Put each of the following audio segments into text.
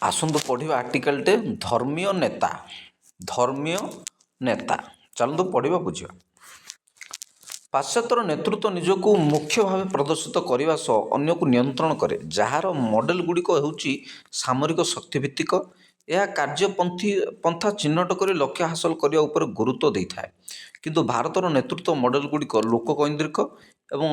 ଆସନ୍ତୁ ପଢ଼ିବା ଆର୍ଟିକଲଟେ ଧର୍ମୀୟ ନେତା। ଧର୍ମୀୟ ନେତା ଚାଲନ୍ତୁ ପଢ଼ିବା ବୁଝିବା। ପାଶ୍ଚାତ୍ୟର ନେତୃତ୍ୱ ନିଜକୁ ମୁଖ୍ୟ ଭାବେ ପ୍ରଦର୍ଶିତ କରିବା ସହ ଅନ୍ୟକୁ ନିୟନ୍ତ୍ରଣ କରେ, ଯାହାର ମଡେଲ ଗୁଡ଼ିକ ହେଉଛି ସାମରିକ ଶକ୍ତିଭିତ୍ତିକ। ଏହା କାର୍ଯ୍ୟପନ୍ଥା ଚିହ୍ନଟ କରି ଲକ୍ଷ୍ୟ ହାସଲ କରିବା ଉପରେ ଗୁରୁତ୍ୱ ଦେଇଥାଏ। କିନ୍ତୁ ଭାରତର ନେତୃତ୍ୱ ମଡେଲ ଗୁଡ଼ିକ ଲୋକକୈନ୍ଦ୍ରିକ ଏବଂ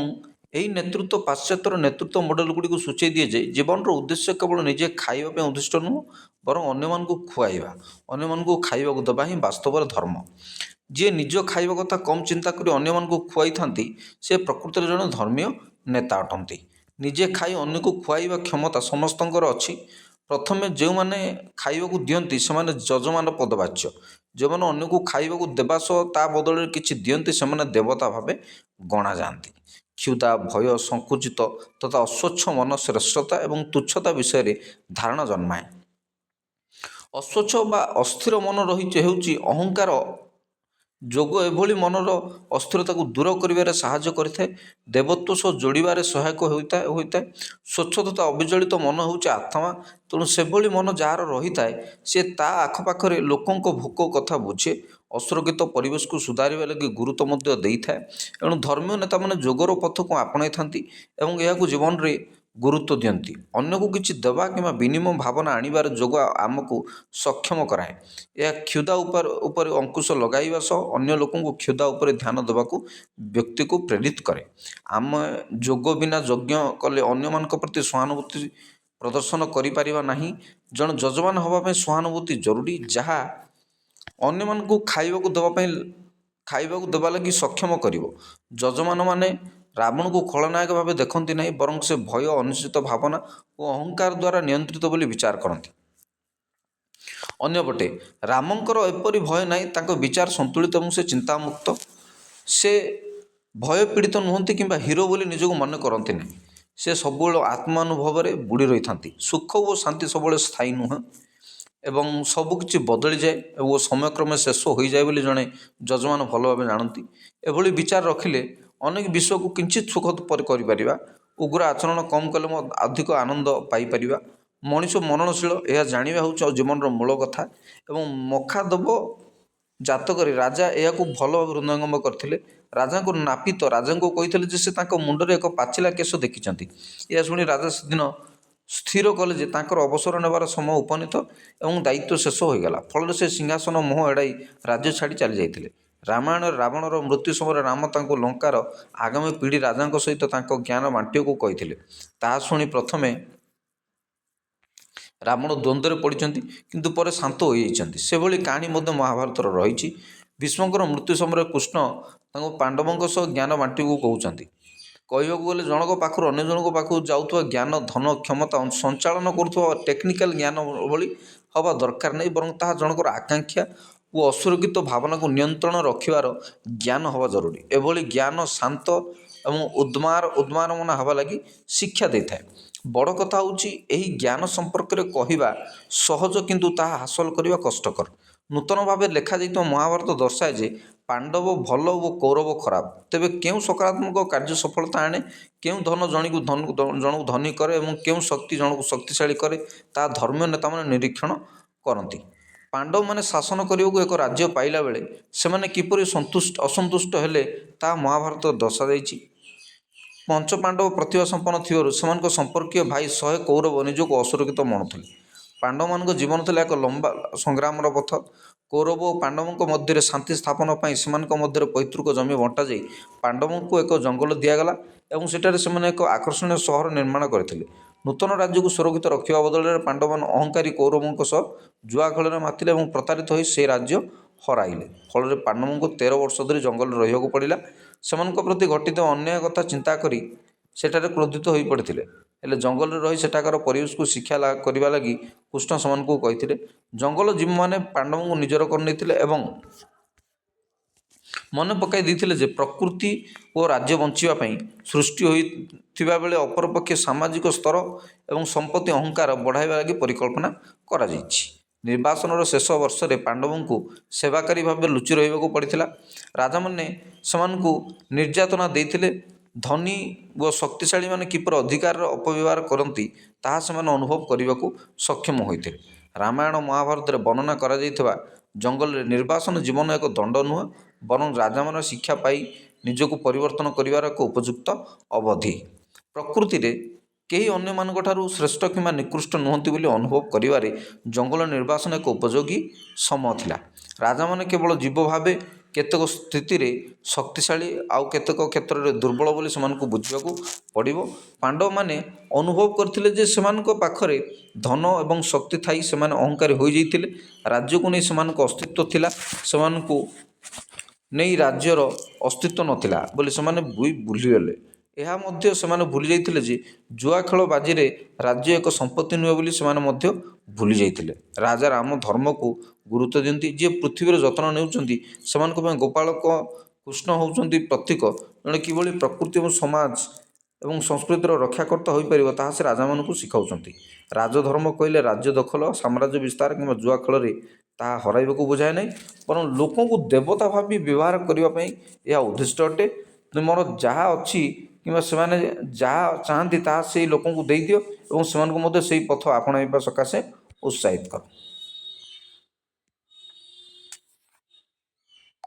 ଏହି ନେତୃତ୍ୱ ପାଶ୍ଚାତ୍ୟର ନେତୃତ୍ୱ ମଡେଲ ଗୁଡ଼ିକୁ ସୂଚାଇ ଦିଏ ଯେ ଜୀବନର ଉଦ୍ଦେଶ୍ୟ କେବଳ ନିଜେ ଖାଇବା ପାଇଁ ଉଦ୍ଦିଷ୍ଟ ନୁହେଁ, ବରଂ ଅନ୍ୟମାନଙ୍କୁ ଖୁଆଇବା, ଅନ୍ୟମାନଙ୍କୁ ଖାଇବାକୁ ଦେବା ହିଁ ବାସ୍ତବରେ ଧର୍ମ। ଯିଏ ନିଜ ଖାଇବା କଥା କମ୍ ଚିନ୍ତା କରି ଅନ୍ୟମାନଙ୍କୁ ଖୁଆଇଥାନ୍ତି, ସେ ପ୍ରକୃତରେ ଜଣେ ଧର୍ମୀୟ ନେତା ଅଟନ୍ତି। ନିଜେ ଖାଇ ଅନ୍ୟକୁ ଖୁଆଇବା କ୍ଷମତା ସମସ୍ତଙ୍କର ଅଛି। ପ୍ରଥମେ ଯେଉଁମାନେ ଖାଇବାକୁ ଦିଅନ୍ତି ସେମାନେ ଯଜମାନ ପଦବାଚ୍ୟ। ଯେଉଁମାନେ ଅନ୍ୟକୁ ଖାଇବାକୁ ଦେବା ସହ ତା ବଦଳରେ କିଛି ଦିଅନ୍ତି, ସେମାନେ ଦେବତା ଭାବେ ଗଣାଯାଆନ୍ତି। କ୍ଷୁଧା, ଭୟ, ସଂକୁଚିତ ତଥା ଅସ୍ୱଚ୍ଛ ମନ ଶ୍ରେଷ୍ଠତା ଏବଂ ତୁଚ୍ଛତା ବିଷୟରେ ଧାରଣା ଜନ୍ମାଏ। ଅସ୍ୱଚ୍ଛ ବା ଅସ୍ଥିର ମନ ହେଉଛି ଅହଙ୍କାର ଯୋଗ। ଏଭଳି ମନର ଅସ୍ଥିରତାକୁ ଦୂର କରିବାରେ ସାହାଯ୍ୟ କରିଥାଏ, ଦେବତ୍ୱ ସହ ଯୋଡ଼ିବାରେ ସହାୟକ ହୋଇଥାଏ। ସ୍ୱଚ୍ଛ ତଥା ଅବିଚଳିତ ମନ ହେଉଛି ଆତ୍ମା। ତେଣୁ ସେଭଳି ମନ ଯାହାର ରହିଥାଏ, ସେ ତା ଆଖପାଖରେ ଲୋକଙ୍କ ଭୋକ କଥା ବୁଝେ, ଅସୁରକ୍ଷିତ ପରିବେଶକୁ ସୁଧାରିବା ଲାଗି ଗୁରୁତ୍ୱ ମଧ୍ୟ ଦେଇଥାଏ। ଏଣୁ ଧର୍ମୀୟ ନେତାମାନେ ଯୋଗର ପଥକୁ ଆପଣେଇଥାନ୍ତି ଏବଂ ଏହାକୁ ଜୀବନରେ ଗୁରୁତ୍ୱ ଦିଅନ୍ତି। ଅନ୍ୟକୁ କିଛି ଦେବା କିମ୍ବା ବିନିମୟ ଭାବନା ଆଣିବାରେ ଯୋଗ ଆମକୁ ସକ୍ଷମ କରାଏ। ଏହା କ୍ଷୁଧା ଉପରେ ଅଙ୍କୁଶ ଲଗାଇବା ସହ ଅନ୍ୟ ଲୋକଙ୍କୁ କ୍ଷୁଧା ଉପରେ ଧ୍ୟାନ ଦେବାକୁ ବ୍ୟକ୍ତିକୁ ପ୍ରେରିତ କରେ। ଆମେ ଯୋଗ ବିନା ଯଜ୍ଞ କଲେ ଅନ୍ୟମାନଙ୍କ ପ୍ରତି ସହାନୁଭୂତି ପ୍ରଦର୍ଶନ କରିପାରିବା ନାହିଁ। ଜଣେ ଯଜମାନ ହେବା ପାଇଁ ସହାନୁଭୂତି ଜରୁରୀ, ଯାହା ଅନ୍ୟମାନଙ୍କୁ ଖାଇବାକୁ ଦେବା ଲାଗି ସକ୍ଷମ କରିବ। ଯଜମାନମାନେ ରାବଣକୁ ଖଳନାୟକ ଭାବେ ଦେଖନ୍ତି ନାହିଁ, ବରଂ ସେ ଭୟ, ଅନିଶ୍ଚିତ ଭାବନା ଓ ଅହଙ୍କାର ଦ୍ୱାରା ନିୟନ୍ତ୍ରିତ ବୋଲି ବିଚାର କରନ୍ତି। ଅନ୍ୟପଟେ ରାମଙ୍କର ଏପରି ଭୟ ନାହିଁ। ତାଙ୍କ ବିଚାର ସନ୍ତୁଳିତ ଏବଂ ସେ ଚିନ୍ତାମୁକ୍ତ। ସେ ଭୟ ପୀଡ଼ିତ ନୁହନ୍ତି କିମ୍ବା ହିରୋ ବୋଲି ନିଜକୁ ମନେ କରନ୍ତି ନାହିଁ। ସେ ସବୁବେଳେ ଆତ୍ମାନୁଭବରେ ବୁଡ଼ି ରହିଥାନ୍ତି। ସୁଖ ଓ ଶାନ୍ତି ସବୁବେଳେ ସ୍ଥାୟୀ ନୁହେଁ ଏବଂ ସବୁକିଛି ବଦଳିଯାଏ ଓ ସମୟକ୍ରମେ ଶେଷ ହୋଇଯାଏ ବୋଲି ଜଣେ ଯଜମାନ ଭଲ ଭାବେ ଜାଣନ୍ତି। ଏଭଳି ବିଚାର ରଖିଲେ ଅନେକ ବିଷୟକୁ କିଞ୍ଚିତ୍ ସୁଖ କରିପାରିବା। ଉଗ୍ର ଆଚରଣ କମ୍ କଲେ ଅଧିକ ଆନନ୍ଦ ପାଇପାରିବା। ମଣିଷ ମରଣଶୀଳ, ଏହା ଜାଣିବା ହେଉଛି ଜୀବନର ମୂଳ କଥା। ଏବଂ ମଖାଦବ ଜାତକରେ ରାଜା ଏହାକୁ ଭଲ ଭାବେ ହୃଦୟଙ୍ଗମ କରିଥିଲେ। ରାଜାଙ୍କୁ ନାପିତ ରାଜାଙ୍କୁ କହିଥିଲେ ଯେ ସେ ତାଙ୍କ ମୁଣ୍ଡରେ ଏକ ପାଚିଲା କେଶ ଦେଖିଛନ୍ତି। ଏହା ଶୁଣି ରାଜା ସେଦିନ ସ୍ଥିର କଲେ ଯେ ତାଙ୍କର ଅବସର ନେବାର ସମୟ ଉପନୀତ ଏବଂ ଦାୟିତ୍ୱ ଶେଷ ହୋଇଗଲା। ଫଳରେ ସେ ସିଂହାସନ ମୋହ ଏଡ଼ାଇ ରାଜ୍ୟ ଛାଡ଼ି ଚାଲିଯାଇଥିଲେ। ରାମାୟଣରେ ରାବଣର ମୃତ୍ୟୁ ସମୟରେ ରାମ ତାଙ୍କୁ ଲଙ୍କାର ଆଗାମୀ ପିଢ଼ି ରାଜାଙ୍କ ସହିତ ତାଙ୍କ ଜ୍ଞାନ ବାଣ୍ଟିବାକୁ କହିଥିଲେ। ତାହା ଶୁଣି ପ୍ରଥମେ ରାବଣ ଦ୍ୱନ୍ଦ୍ୱରେ ପଡ଼ିଛନ୍ତି, କିନ୍ତୁ ପରେ ଶାନ୍ତ ହୋଇଯାଇଛନ୍ତି। ସେଭଳି କାହାଣୀ ମଧ୍ୟ ମହାଭାରତରେ ରହିଛି। ଭୀଷ୍ମଙ୍କର ମୃତ୍ୟୁ ସମୟରେ କୃଷ୍ଣ ତାଙ୍କୁ ପାଣ୍ଡବଙ୍କ ସହ ଜ୍ଞାନ ବାଣ୍ଟିବାକୁ କହୁଛନ୍ତି। କହିବାକୁ ଗଲେ ଜଣଙ୍କ ପାଖରୁ ଅନ୍ୟ ଜଣଙ୍କ ପାଖକୁ ଯାଉଥିବା ଜ୍ଞାନ ଧନ କ୍ଷମତା ସଞ୍ଚାଳନ କରୁଥିବା ଟେକ୍ନିକାଲ ଜ୍ଞାନ ଭଳି ହେବା ଦରକାର ନାହିଁ, ବରଂ ତାହା ଜଣଙ୍କର ଆକାଂକ୍ଷା ଓ ଅସୁରକ୍ଷିତ ଭାବନାକୁ ନିୟନ୍ତ୍ରଣ ରଖିବାର ଜ୍ଞାନ ହେବା ଜରୁରୀ। ଏଭଳି ଜ୍ଞାନ ଶାନ୍ତ ଏବଂ ଉଦ୍ମାରମନା ହେବା ଲାଗି ଶିକ୍ଷା ଦେଇଥାଏ। ବଡ଼ କଥା ହେଉଛି ଏହି ଜ୍ଞାନ ସମ୍ପର୍କରେ କହିବା ସହଜ, କିନ୍ତୁ ତାହା ହାସଲ କରିବା କଷ୍ଟକର। ନୂତନ ଭାବେ ଲେଖାଯାଇଥିବା ମହାଭାରତ ଦର୍ଶାଏ ଯେ ପାଣ୍ଡବ ଭଲ ଓ କୌରବ ଖରାପ। ତେବେ କେଉଁ ସକାରାତ୍ମକ କାର୍ଯ୍ୟ ସଫଳତା ଆଣେ, କେଉଁ ଧନ ଜଣକୁ ଧନୀ କରେ ଏବଂ କେଉଁ ଶକ୍ତି ଜଣକୁ ଶକ୍ତିଶାଳୀ କରେ, ତାହା ଧର୍ମୀୟ ନେତାମାନେ ନିରୀକ୍ଷଣ କରନ୍ତି। ପାଣ୍ଡବମାନେ ଶାସନ କରିବାକୁ ଏକ ରାଜ୍ୟ ପାଇଲା ବେଳେ ସେମାନେ କିପରି ଅସନ୍ତୁଷ୍ଟ ହେଲେ, ତାହା ମହାଭାରତରେ ଦର୍ଶାଯାଇଛି। ପଞ୍ଚପାଣ୍ଡବ ପ୍ରତିଭା ସମ୍ପନ୍ନ ଥିବାରୁ ସେମାନଙ୍କ ସମ୍ପର୍କୀୟ ଭାଇ 100 କୌରବ ନିଜକୁ ଅସୁରକ୍ଷିତ ମଣୁଥିଲେ। ପାଣ୍ଡବମାନଙ୍କ ଜୀବନ ଥିଲା ଏକ ଲମ୍ବା ସଂଗ୍ରାମର ପଥ। କୌରବ ଓ ପାଣ୍ଡବଙ୍କ ମଧ୍ୟରେ ଶାନ୍ତି ସ୍ଥାପନ ପାଇଁ ସେମାନଙ୍କ ମଧ୍ୟରେ ପୈତୃକ ଜମି ବଣ୍ଟାଯାଇ ପାଣ୍ଡବଙ୍କୁ ଏକ ଜଙ୍ଗଲ ଦିଆଗଲା ଏବଂ ସେଠାରେ ସେମାନେ ଏକ ଆକର୍ଷଣୀୟ ସହର ନିର୍ମାଣ କରିଥିଲେ। ନୂତନ ରାଜ୍ୟକୁ ସୁରକ୍ଷିତ ରଖିବା ବଦଳରେ ପାଣ୍ଡବମାନେ ଅହଙ୍କାରୀ କୌରବଙ୍କ ସହ ଜୁଆ ଖେଳରେ ମାତିଲେ ଏବଂ ପ୍ରତାରିତ ହୋଇ ସେ ରାଜ୍ୟ ହରାଇଲେ। ଫଳରେ ପାଣ୍ଡବଙ୍କୁ 13 ବର୍ଷ ଧରି ଜଙ୍ଗଲରେ ରହିବାକୁ ପଡ଼ିଲା। ସେମାନଙ୍କ ପ୍ରତି ଘଟିଥିବା ଅନ୍ୟାୟ କଥା ଚିନ୍ତା କରି ସେଠାରେ କ୍ରୋଧିତ ହୋଇପଡ଼ିଥିଲେ। ହେଲେ ଜଙ୍ଗଲରେ ରହି ସେଠାକାର ପରିବେଶକୁ ଶିକ୍ଷା କରିବା ଲାଗି କୃଷ୍ଣ ସେମାନଙ୍କୁ କହିଥିଲେ। ଜଙ୍ଗଲ ଜୀବମାନେ ପାଣ୍ଡବଙ୍କୁ ନିଜର କରିନେଇଥିଲେ ଏବଂ ମନେ ପକାଇ ଦେଇଥିଲେ ଯେ ପ୍ରକୃତି ଓ ରାଜ୍ୟ ବଞ୍ଚିବା ପାଇଁ ସୃଷ୍ଟି ହୋଇଥିବା ବେଳେ ଅପରପକ୍ଷେ ସାମାଜିକ ସ୍ତର ଏବଂ ସମ୍ପତ୍ତି ଅହଙ୍କାର ବଢ଼ାଇବା ଲାଗି ପରିକଳ୍ପନା କରାଯାଇଛି। ନିର୍ବାସନର ଶେଷ ବର୍ଷରେ ପାଣ୍ଡବଙ୍କୁ ସେବାକାରୀ ଭାବେ ଲୁଚି ରହିବାକୁ ପଡ଼ିଥିଲା। ରାଜାମାନେ ସେମାନଙ୍କୁ ନିର୍ଯାତନା ଦେଇଥିଲେ। ଧନୀ ଓ ଶକ୍ତିଶାଳୀମାନେ କିପରି ଅଧିକାରର ଅପବ୍ୟବହାର କରନ୍ତି ତାହା ସେମାନେ ଅନୁଭବ କରିବାକୁ ସକ୍ଷମ ହୋଇଥିଲେ। ରାମାୟଣ ମହାଭାରତରେ ବର୍ଣ୍ଣନା କରାଯାଇଥିବା ଜଙ୍ଗଲରେ ନିର୍ବାସନ ଜୀବନ ଏକ ଦଣ୍ଡ ନୁହେଁ, ବରଂ ରାଜାମାନେ ଶିକ୍ଷା ପାଇ ନିଜକୁ ପରିବର୍ତ୍ତନ କରିବାର ଏକ ଉପଯୁକ୍ତ ଅବଧି। ପ୍ରକୃତିରେ କେହି ଅନ୍ୟମାନଙ୍କଠାରୁ ଶ୍ରେଷ୍ଠ କିମ୍ବା ନିକୃଷ୍ଟ ନୁହନ୍ତି ବୋଲି ଅନୁଭବ କରିବାରେ ଜଙ୍ଗଲ ନିର୍ବାସନ ଏକ ଉପଯୋଗୀ ସମୟ ଥିଲା। ରାଜାମାନେ କେବଳ ଜୀବ ଭାବେ କେତେକ ସ୍ଥିତିରେ ଶକ୍ତିଶାଳୀ ଆଉ କେତେକ କ୍ଷେତ୍ରରେ ଦୁର୍ବଳ ବୋଲି ସେମାନଙ୍କୁ ବୁଝିବାକୁ ପଡ଼ିବ। ପାଣ୍ଡବମାନେ ଅନୁଭବ କରିଥିଲେ ଯେ ସେମାନଙ୍କ ପାଖରେ ଧନ ଏବଂ ଶକ୍ତି ଥାଇ ସେମାନେ ଅହଙ୍କାରୀ ହୋଇଯାଇଥିଲେ। ରାଜ୍ୟକୁ ନେଇ ସେମାନଙ୍କ ଅସ୍ତିତ୍ୱ ଥିଲା, ସେମାନଙ୍କୁ ନେଇ ରାଜ୍ୟର ଅସ୍ତିତ୍ୱ ନଥିଲା ବୋଲି ସେମାନେ ଭୁଲିଗଲେ। ଏହା ମଧ୍ୟ ସେମାନେ ଭୁଲି ଯାଇଥିଲେ ଯେ ଜୁଆ ଖେଳ ବାଜିରେ ରାଜ୍ୟ ଏକ ସମ୍ପତ୍ତି ନୁହେଁ ବୋଲି ସେମାନେ ମଧ୍ୟ ଭୁଲି ଯାଇଥିଲେ। ରାଜା ରାମ ଧର୍ମକୁ ଗୁରୁତ୍ୱ ଦିଅନ୍ତି। ଯିଏ ପୃଥିବୀର ଯତ୍ନ ନେଉଛନ୍ତି, ସେମାନଙ୍କ ପାଇଁ ଗୋପାଳକ କୃଷ୍ଣ ହେଉଛନ୍ତି ପ୍ରତୀକ। ଜଣେ କିଭଳି ପ୍ରକୃତି ଏବଂ ସମାଜ ଏବଂ ସଂସ୍କୃତିର ରକ୍ଷାକର୍ତ୍ତା ହୋଇପାରିବ ତାହା ସେ ରାଜାମାନଙ୍କୁ ଶିଖାଉଛନ୍ତି। ରାଜଧର୍ମ କହିଲେ ରାଜ୍ୟ ଦଖଲ, ସାମ୍ରାଜ୍ୟ ବିସ୍ତାର କିମ୍ବା ଜୁଆ ଖେଳରେ ତାହା ହରାଇବାକୁ ବୁଝାଏ ନାହିଁ, ବରଂ ଲୋକଙ୍କୁ ଦେବତା ଭାବି ବ୍ୟବହାର କରିବା ପାଇଁ ଏହା ଉଦ୍ଦିଷ୍ଟ ଅଟେ। ତୁମର ଯାହା ଅଛି କିମ୍ବା ସେମାନେ ଯାହା ଚାହାନ୍ତି ତାହା ସେହି ଲୋକଙ୍କୁ ଦେଇଦିଅ ଏବଂ ସେମାନଙ୍କୁ ମଧ୍ୟ ସେହି ପଥ ଆପଣାଇବା ସକାଶେ ଉତ୍ସାହିତ କର।